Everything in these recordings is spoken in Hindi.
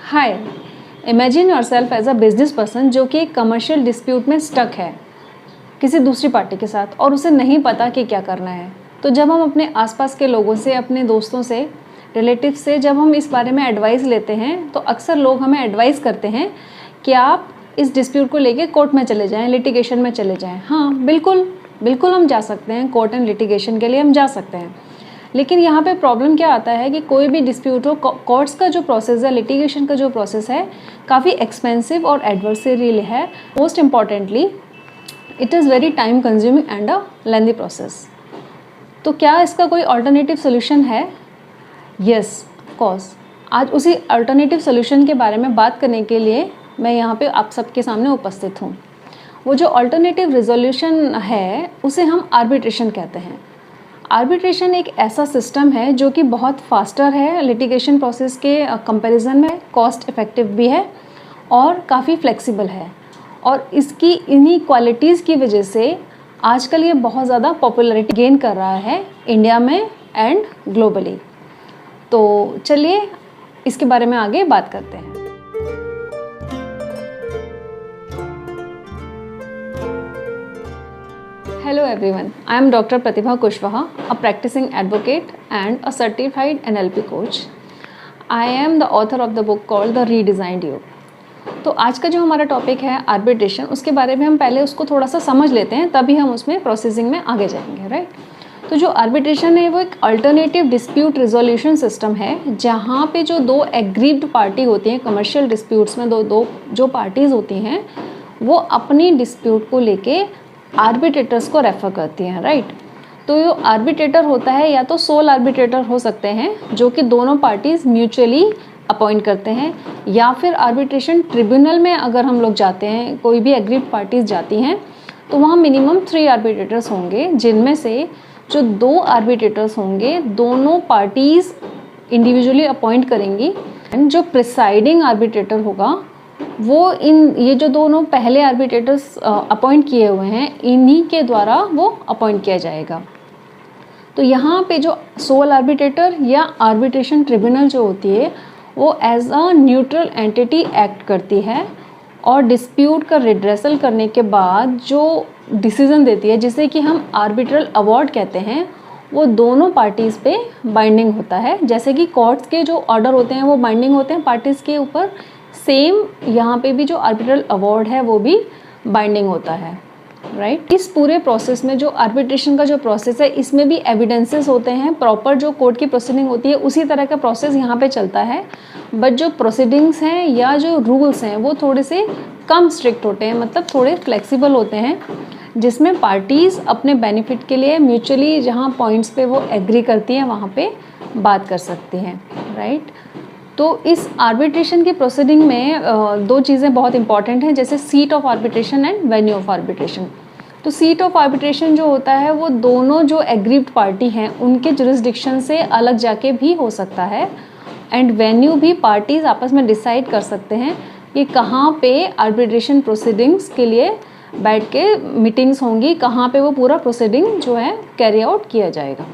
Hi, imagine yourself as a business person जो कि एक कमर्शियल डिस्प्यूट में स्टक है किसी दूसरी पार्टी के साथ और उसे नहीं पता कि क्या करना है। तो जब हम अपने आसपास के लोगों से, अपने दोस्तों से, रिलेटिव से जब हम इस बारे में एडवाइस लेते हैं तो अक्सर लोग हमें एडवाइस करते हैं कि आप इस डिस्प्यूट को लेके कोर्ट में चले जाएं, लिटिगेशन में चले जाएं। हाँ, बिल्कुल हम जा सकते हैं, कोर्ट एंड लिटिगेशन के लिए हम जा सकते हैं। लेकिन यहाँ पे प्रॉब्लम क्या आता है कि कोई भी डिस्प्यूट हो, कोर्ट्स का जो प्रोसेस है, लिटिगेशन का जो प्रोसेस है, काफ़ी एक्सपेंसिव और एडवर्सरियल है। Most importantly it is very time consuming and a lengthy process. तो क्या इसका कोई अल्टरनेटिव सोल्यूशन है? Yes, of course. आज उसी अल्टरनेटिव सोल्यूशन के बारे में बात करने के लिए मैं यहाँ पे आप सबके सामने उपस्थित हूँ। वो जो अल्टरनेटिव रिजोल्यूशन है उसे हम आर्बिट्रेशन कहते हैं। आर्बिट्रेशन एक ऐसा सिस्टम है जो कि बहुत फास्टर है लिटिगेशन प्रोसेस के कंपैरिजन में, कॉस्ट इफ़ेक्टिव भी है और काफ़ी फ्लेक्सिबल है। और इसकी इन्हीं क्वालिटीज़ की वजह से आजकल ये बहुत ज़्यादा पॉपुलैरिटी गेन कर रहा है इंडिया में एंड ग्लोबली। तो चलिए इसके बारे में आगे बात करते हैं। Hello everyone, I am Dr. Pratibha Kushwaha, a practicing advocate and a certified NLP coach. I am the author of the book called The Redesigned You. तो आज का जो हमारा टॉपिक है आर्बिट्रेशन, उसके बारे में हम पहले उसको थोड़ा सा समझ लेते हैं, तभी हम उसमें प्रोसेसिंग में आगे जाएंगे, राइट। तो जो आर्बिट्रेशन है वो एक अल्टरनेटिव डिस्प्यूट रिजोल्यूशन सिस्टम है जहाँ पे जो दो एग्रीव्ड पार्टी होती हैं कमर्शियल डिस्प्यूट्स में, दो जो पार्टीज़ होती हैं वो अपनी डिस्प्यूट को लेके आर्बिट्रेटर्स को रेफ़र करती हैं, राइट। तो जो आर्बिट्रेटर होता है या तो सोल आर्बिट्रेटर हो सकते हैं जो कि दोनों पार्टीज़ म्यूचुअली अपॉइंट करते हैं, या फिर आर्बिट्रेशन ट्रिब्यूनल में अगर हम लोग जाते हैं, कोई भी एग्रीड पार्टीज़ जाती हैं तो वहाँ मिनिमम 3 आर्बिट्रेटर्स होंगे, जिनमें से जो 2 आर्बिट्रेटर्स होंगे दोनों पार्टीज़ इंडिविजुअली अपॉइंट करेंगी एंड जो प्रिसाइडिंग आर्बिट्रेटर होगा वो ये जो दोनों पहले आर्बिट्रेटर्स अपॉइंट किए हुए हैं इन्हीं के द्वारा वो अपॉइंट किया जाएगा। तो यहाँ पे जो सोल आर्बिट्रेटर या आर्बिट्रेशन ट्रिब्यूनल जो होती है वो as a neutral entity act करती है और डिस्प्यूट का रिड्रेसल करने के बाद जो डिसीजन देती है, जिसे कि हम आर्बिट्रल अवार्ड कहते हैं, वो दोनों पार्टीज़ पे बाइंडिंग होता है। जैसे कि कोर्ट्स के जो ऑर्डर होते हैं वो बाइंडिंग होते हैं पार्टीज़ के ऊपर, सेम यहाँ पे भी जो आर्बिट्रल अवार्ड है वो भी बाइंडिंग होता है, राइट। इस पूरे प्रोसेस में जो आर्बिट्रेशन का जो प्रोसेस है इसमें भी एविडेंसेस होते हैं, प्रॉपर जो कोर्ट की प्रोसीडिंग होती है उसी तरह का प्रोसेस यहाँ पे चलता है। बट जो प्रोसीडिंग्स हैं या जो रूल्स हैं वो थोड़े से कम स्ट्रिक्ट होते हैं, मतलब थोड़े फ्लेक्सिबल होते हैं, जिसमें पार्टीज़ अपने बेनिफिट के लिए म्यूचुअली जहाँ पॉइंट्स पे वो एग्री करती हैं वहाँ पे बात कर सकती हैं, राइट। तो इस आर्बिट्रेशन की प्रोसीडिंग में 2 चीज़ें बहुत इंपॉर्टेंट हैं, जैसे seat of arbitration and venue of arbitration. तो सीट ऑफ आर्बिट्रेशन जो होता है वो दोनों जो एग्रीव्ड पार्टी हैं उनके जुरिस्डिक्शन से अलग जाके भी हो सकता है, एंड वेन्यू भी पार्टीज़ आपस में डिसाइड कर सकते हैं कि कहाँ पे आर्बिट्रेशन प्रोसीडिंग्स के लिए बैठ के मीटिंग्स होंगी, कहाँ पे वो पूरा प्रोसीडिंग जो है कैरी आउट किया जाएगा।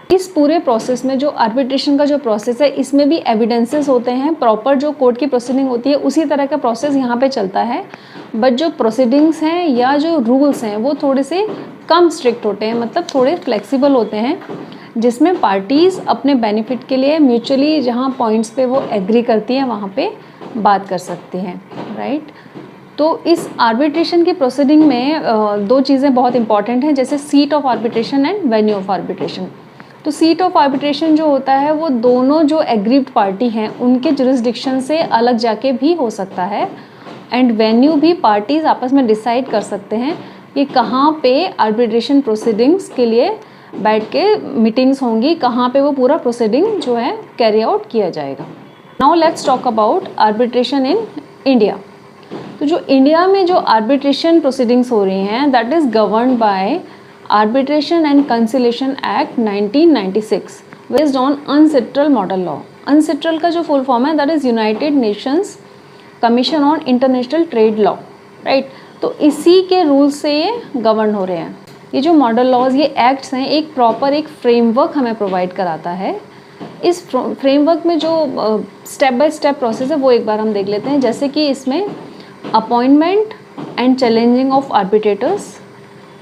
इस पूरे प्रोसेस में जो आर्बिट्रेशन का जो प्रोसेस है इसमें भी एविडेंसेस होते हैं, प्रॉपर जो कोर्ट की प्रोसीडिंग होती है उसी तरह का प्रोसेस यहाँ पे चलता है। बट जो प्रोसीडिंग्स हैं या जो रूल्स हैं वो थोड़े से कम स्ट्रिक्ट होते हैं, मतलब थोड़े फ्लेक्सिबल होते हैं, जिसमें पार्टीज़ अपने बेनिफिट के लिए म्यूचुअली जहाँ पॉइंट्स पे वो एग्री करती हैं वहाँ पे बात कर सकती हैं, राइट। तो इस आर्बिट्रेशन की प्रोसीडिंग में 2 चीज़ें बहुत इंपॉर्टेंट हैं, जैसे seat of arbitration and venue of arbitration. तो सीट ऑफ आर्बिट्रेशन जो होता है वो दोनों जो एग्रीव्ड पार्टी हैं उनके जुरिस्डिक्शन से अलग जाके भी हो सकता है, एंड वेन्यू भी पार्टीज़ आपस में डिसाइड कर सकते हैं कि कहाँ पे आर्बिट्रेशन प्रोसीडिंग्स के लिए बैठ के मीटिंग्स होंगी, कहाँ पे वो पूरा प्रोसीडिंग जो है कैरी आउट किया जाएगा। Now let's talk about arbitration in India. तो जो इंडिया में जो आर्बिट्रेशन प्रोसीडिंग्स हो रही हैं that is governed by arbitration and conciliation act 1996 based on UNCITRAL model law. UNCITRAL का जो फुल फॉर्म है that is United Nations commission on international trade law, right. तो इसी के रूल से ये गवर्न हो रहे हैं। ये जो मॉडल लॉज, ये एक्ट्स हैं, एक प्रॉपर एक फ्रेमवर्क हमें प्रोवाइड कराता है इस फ्रेमवर्क में जो स्टेप बाय स्टेप प्रोसेस है वो एक बार हम देख लेते हैं। जैसे कि इसमें appointment and challenging of arbitrators,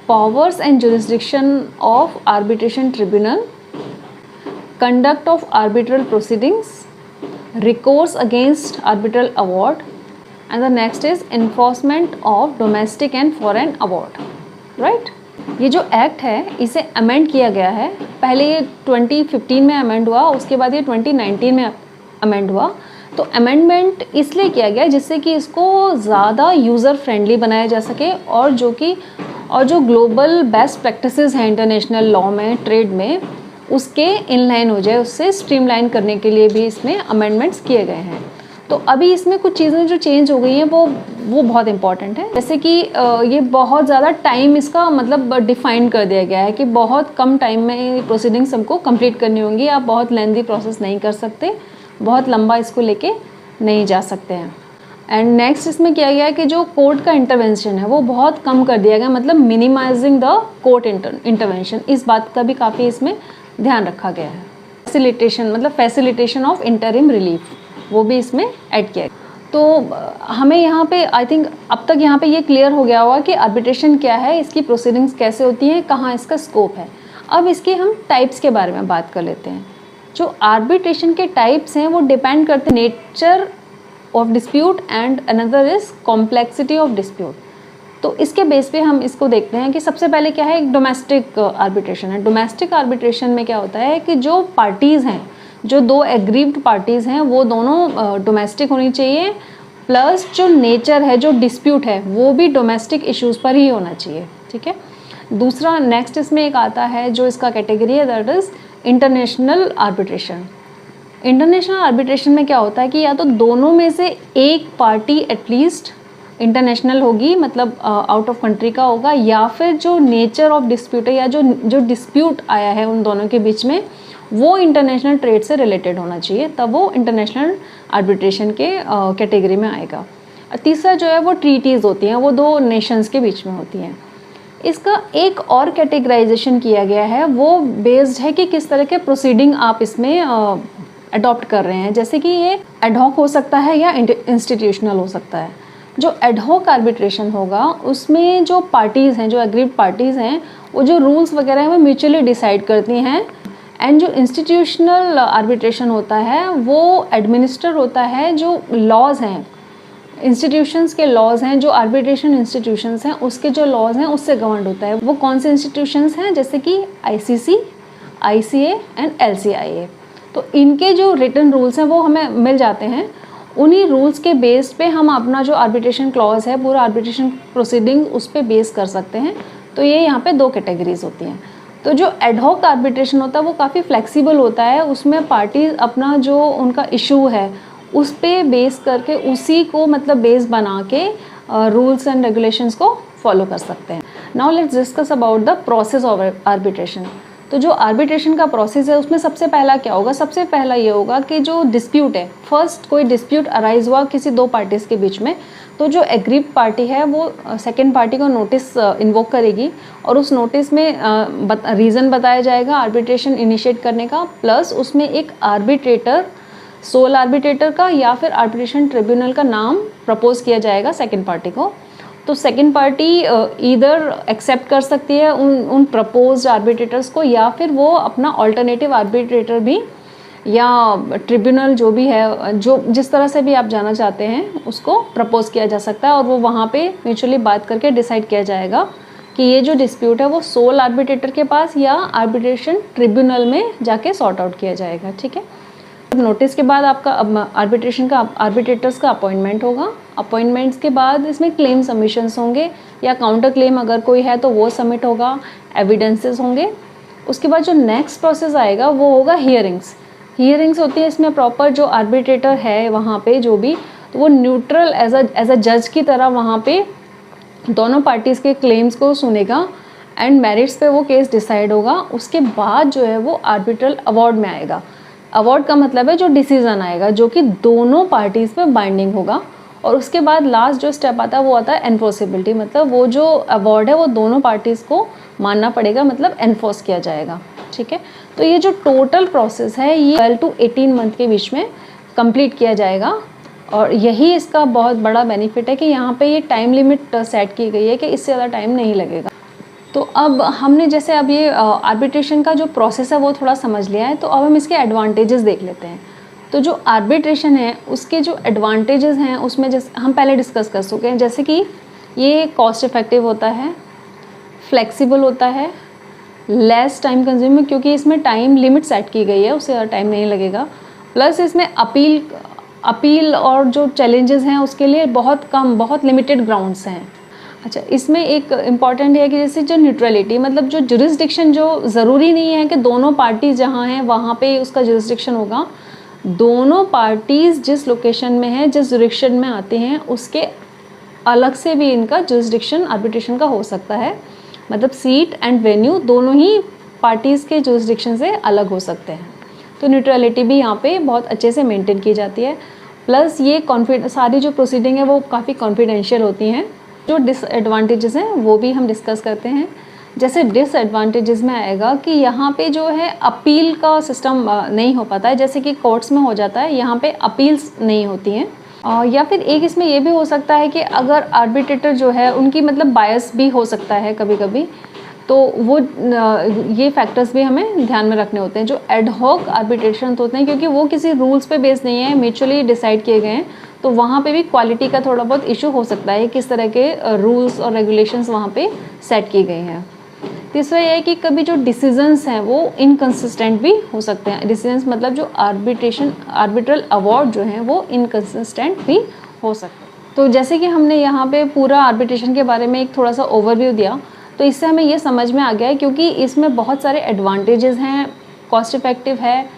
powers and jurisdiction of arbitration tribunal, conduct of arbitral proceedings, recourse against arbitral award, and the next is enforcement of domestic and foreign award, right? ये जो एक्ट है इसे अमेंड किया गया है। पहले ये 2015 में अमेंड हुआ, उसके बाद ये 2019 में अमेंड हुआ। तो अमेंडमेंट इसलिए किया गया जिससे कि इसको ज़्यादा यूज़र फ्रेंडली बनाया जा सके और जो ग्लोबल बेस्ट प्रैक्टिसेस हैं इंटरनेशनल लॉ में, ट्रेड में, उसके इनलाइन हो जाए, उससे स्ट्रीमलाइन करने के लिए भी इसमें अमेंडमेंट्स किए गए हैं। तो अभी इसमें कुछ चीज़ें जो चेंज हो गई हैं वो बहुत इंपॉर्टेंट है। जैसे कि ये बहुत ज़्यादा टाइम इसका मतलब डिफाइन कर दिया गया है कि बहुत कम टाइम में प्रोसीडिंग्स हमको कंप्लीट करनी होंगी। आप बहुत लेंदी प्रोसेस नहीं कर सकते, बहुत लंबा इसको लेके नहीं जा सकते हैं। एंड नेक्स्ट इसमें किया गया है कि जो कोर्ट का इंटरवेंशन है वो बहुत कम कर दिया गया, मतलब मिनिमाइजिंग द कोर्ट इंटरवेंशन। इस बात का भी काफ़ी इसमें ध्यान रखा गया है। फैसिलिटेशन ऑफ इंटरिम रिलीफ, वो भी इसमें ऐड किया गया। तो हमें यहाँ पे आई थिंक अब तक यहाँ पे ये क्लियर हो गया होगा कि आर्बिट्रेशन क्या है, इसकी प्रोसीडिंग्स कैसे होती हैं, कहाँ इसका स्कोप है। अब इसके हम टाइप्स के बारे में बात कर लेते हैं। जो आर्बिट्रेशन के टाइप्स हैं वो डिपेंड करते हैं nature of dispute and another is complexity of dispute. तो इसके बेस पे हम इसको देखते हैं कि सबसे पहले क्या है, एक डोमेस्टिक आर्बिट्रेशन है। डोमेस्टिक आर्बिट्रेशन में क्या होता है कि जो पार्टीज़ हैं, जो दो एग्रीव्ड पार्टीज़ हैं, वो दोनों डोमेस्टिक होनी चाहिए, प्लस जो नेचर है, जो डिस्प्यूट है, वो भी डोमेस्टिक इश्यूज़ पर ही होना चाहिए, ठीक है। दूसरा नेक्स्ट इसमें एक आता है जो इसका कैटेगरी है, that is international arbitration. International arbitration में क्या होता है कि या तो दोनों में से एक पार्टी एटलीस्ट इंटरनेशनल होगी, मतलब आउट ऑफ कंट्री का होगा, या फिर जो नेचर ऑफ डिस्प्यूट है या जो डिस्प्यूट आया है उन दोनों के बीच में वो इंटरनेशनल ट्रेड से रिलेटेड होना चाहिए, तब वो इंटरनेशनल आर्बिट्रेशन के कैटेगरी में आएगा। तीसरा जो है वो ट्रीटीज़ होती हैं, वो दो नेशंस के बीच में होती हैं। इसका एक और कैटेगराइजेशन किया गया है, वो बेस्ड है कि किस तरह के प्रोसीडिंग आप इसमें अडॉप्ट कर रहे हैं। जैसे कि ये एडहॉक हो सकता है या इंस्टीट्यूशनल हो सकता है। जो एडहॉक आर्बिट्रेशन होगा उसमें जो पार्टीज़ हैं, जो एग्रीड पार्टीज़ हैं, वो जो रूल्स वगैरह हैं वो म्यूचुअली डिसाइड करती हैं। एंड जो इंस्टीट्यूशनल आर्बिट्रेशन होता है वो एडमिनिस्टर होता है, जो लॉज हैं, इंस्टीट्यूशंस के लॉज हैं, जो आर्बिट्रेशन इंस्टीट्यूशंस हैं उसके जो लॉज हैं उससे गवर्न होता है। वो कौन से इंस्टीट्यूशंस हैं, जैसे कि ICC, ICA एंड LCIA। तो इनके जो रिटन रूल्स हैं वो हमें मिल जाते हैं। उन्हीं रूल्स के बेस पे हम अपना जो आर्बिट्रेशन क्लॉज है, पूरा आर्बिट्रेशन प्रोसीडिंग उस पर बेस कर सकते हैं। तो ये यहाँ पे दो कैटेगरीज होती हैं। तो जो एडहॉक आर्बिट्रेशन होता है वो काफ़ी फ्लेक्सिबल होता है, उसमें पार्टी अपना जो उनका इशू है उस पे बेस करके उसी को मतलब बेस बना के रूल्स एंड रेगुलेशंस को फॉलो कर सकते हैं। Now let's discuss about the process of arbitration. तो जो आर्बिट्रेशन का प्रोसेस है उसमें सबसे पहला क्या होगा, सबसे पहला ये होगा कि जो डिस्प्यूट है, फर्स्ट कोई डिस्प्यूट अराइज हुआ किसी दो पार्टीज़ के बीच में, तो जो एग्रीड पार्टी है वो सेकेंड पार्टी को नोटिस इन्वोक करेगी और उस नोटिस में रीज़न बताया जाएगा आर्बिट्रेशन इनिशिएट करने का, प्लस उसमें एक आर्बिट्रेटर, सोल आर्बिट्रेटर का या फिर आर्बिट्रेशन ट्रिब्यूनल का नाम प्रपोज किया जाएगा सेकेंड पार्टी को। तो सेकेंड पार्टी ईदर एक्सेप्ट कर सकती है उन प्रपोज्ड आर्बिट्रेटर्स को, या फिर वो अपना ऑल्टरनेटिव आर्बिट्रेटर भी या ट्रिब्यूनल जो भी है, जो जिस तरह से भी आप जाना चाहते हैं उसको प्रपोज किया जा सकता है और वो वहाँ पे म्यूचुअली बात करके डिसाइड किया जाएगा कि ये जो डिस्प्यूट है वो सोल आर्बिट्रेटर के पास या आर्बिट्रेशन ट्रिब्यूनल में जाके सॉर्ट आउट किया जाएगा, ठीक है। नोटिस के बाद आपका आर्बिट्रेशन का आर्बिट्रेटर्स का अपॉइंटमेंट होगा। अपॉइंटमेंट्स के बाद इसमें क्लेम सबमिशंस होंगे या काउंटर क्लेम अगर कोई है तो वो सबमिट होगा, एविडेंसेस होंगे। उसके बाद जो नेक्स्ट प्रोसेस आएगा वो होगा हियरिंग्स। हियरिंग्स होती है इसमें प्रॉपर जो आर्बिट्रेटर है वहाँ पे जो भी, तो वो न्यूट्रल एज अ जज की तरह वहाँ पे दोनों पार्टीज़ के क्लेम्स को सुनेगा एंड मेरिट्स पे वो केस डिसाइड होगा। उसके बाद जो है वो आर्बिट्रल अवार्ड में आएगा। अवार्ड का मतलब है जो डिसीजन आएगा जो कि दोनों पार्टीज़ पे बाइंडिंग होगा। और उसके बाद लास्ट जो स्टेप आता है वो आता है एनफोर्सेबिलिटी, मतलब वो जो अवार्ड है वो दोनों पार्टीज़ को मानना पड़ेगा, मतलब एनफोर्स किया जाएगा, ठीक है। तो ये जो टोटल प्रोसेस है ये 12 to 18 मंथ के बीच में कंप्लीट किया जाएगा और यही इसका बहुत बड़ा बेनिफिट है कि यहाँ पे ये टाइम लिमिट सेट की गई है कि इससे ज़्यादा टाइम नहीं लगेगा। तो अब हमने जैसे अब ये आर्बिट्रेशन का जो प्रोसेस है वो थोड़ा समझ लिया है, तो अब हम इसके एडवांटेजेस देख लेते हैं। तो जो आर्बिट्रेशन है उसके जो एडवांटेजेस हैं उसमें जैसे हम पहले डिस्कस कर चुके हैं, जैसे कि ये कॉस्ट इफेक्टिव होता है, फ्लेक्सिबल होता है, लेस टाइम कंज्यूमिंग क्योंकि इसमें टाइम लिमिट सेट की गई है, उससे ज़्यादा टाइम नहीं लगेगा। प्लस इसमें अपील और जो चैलेंजेस हैं उसके लिए बहुत लिमिटेड ग्राउंड्स हैं। अच्छा, इसमें एक इम्पॉर्टेंट है कि जैसे जो न्यूट्रलिटी मतलब जो जुरिस्डिक्शन, जो ज़रूरी नहीं है कि दोनों पार्टीज़ जहाँ हैं वहाँ पे उसका जुरिस्डिक्शन होगा। दोनों पार्टीज़ जिस लोकेशन में है, जिस जुरिस्डिक्शन में आते हैं उसके अलग से भी इनका जुरिस्डिक्शन आर्बिट्रेशन का हो सकता है। मतलब सीट एंड वेन्यू दोनों ही पार्टीज़ के जुरिस्डिक्शन से अलग हो सकते हैं। तो न्यूट्रलिटी भी यहाँ पे बहुत अच्छे से मेंटेन की जाती है। प्लस ये सारी जो प्रोसीडिंग है वो काफ़ी कॉन्फिडेंशियल होती हैं। जो डिसएडवांटेजेस हैं वो भी हम डिस्कस करते हैं। जैसे डिसएडवांटेजेस में आएगा कि यहाँ पे जो है अपील का सिस्टम नहीं हो पाता है, जैसे कि कोर्ट्स में हो जाता है, यहाँ पे अपील्स नहीं होती हैं। या फिर एक इसमें ये भी हो सकता है कि अगर आर्बिट्रेटर जो है उनकी मतलब बायस भी हो सकता है कभी कभी, तो वो ये फैक्टर्स भी हमें ध्यान में रखने होते हैं। जो एडहॉक आर्बिट्रेशन होते हैं क्योंकि वो किसी रूल्स पे बेस्ड नहीं है, म्यूचुअली डिसाइड किए गए हैं, तो वहाँ पे भी क्वालिटी का थोड़ा बहुत इशू हो सकता है, किस तरह के रूल्स और रेगुलेशंस वहाँ पे सेट किए गए हैं। तीसरा ये है कि कभी जो डिसीजंस हैं वो इनकन्सिस्टेंट भी हो सकते हैं। डिसीजंस मतलब जो आर्बिट्रल अवार्ड जो हैं वो इनकन्सिस्टेंट भी हो सकते हैं। तो जैसे कि हमने यहाँ पे पूरा आर्बिट्रेशन के बारे में एक थोड़ा सा ओवरव्यू दिया, तो इससे हमें ये समझ में आ गया है क्योंकि इसमें बहुत सारे एडवांटेजेस हैं, कॉस्ट इफेक्टिव है,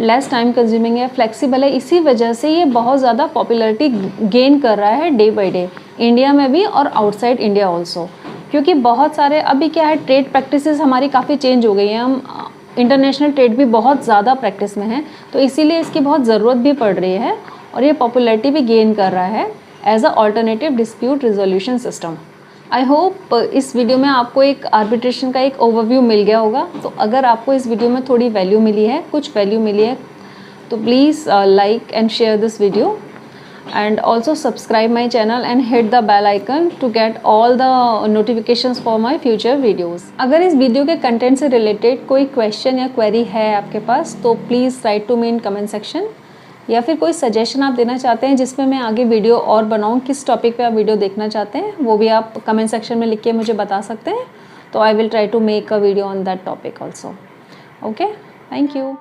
लेस टाइम कंज्यूमिंग है, फ्लेक्सिबल है। इसी वजह से ये बहुत ज़्यादा पॉपुलैरिटी गेन कर रहा है डे बाय डे, इंडिया में भी और आउटसाइड इंडिया ऑल्सो। क्योंकि बहुत सारे अभी क्या है, ट्रेड प्रैक्टिसेस हमारी काफ़ी चेंज हो गई हैं, हम इंटरनेशनल ट्रेड भी बहुत ज़्यादा प्रैक्टिस में है, तो इसीलिए इसकी बहुत ज़रूरत भी पड़ रही है और ये पॉपुलैरिटी भी गेन कर रहा है as a alternative dispute resolution system. I hope इस वीडियो में आपको एक आर्बिट्रेशन का एक ओवरव्यू मिल गया होगा। तो अगर आपको इस वीडियो में थोड़ी वैल्यू मिली है, कुछ वैल्यू मिली है, तो please like and share this video and also subscribe my channel and hit the bell icon to get all the notifications for my future videos। अगर इस वीडियो के कंटेंट से रिलेटेड कोई क्वेश्चन या क्वेरी है आपके पास तो please write to me in comment section, या फिर कोई सजेशन आप देना चाहते हैं जिसमें मैं आगे वीडियो और बनाऊं, किस टॉपिक पे आप वीडियो देखना चाहते हैं वो भी आप कमेंट सेक्शन में लिख के मुझे बता सकते हैं। तो I will try to make a video on that topic also. Okay, thank you.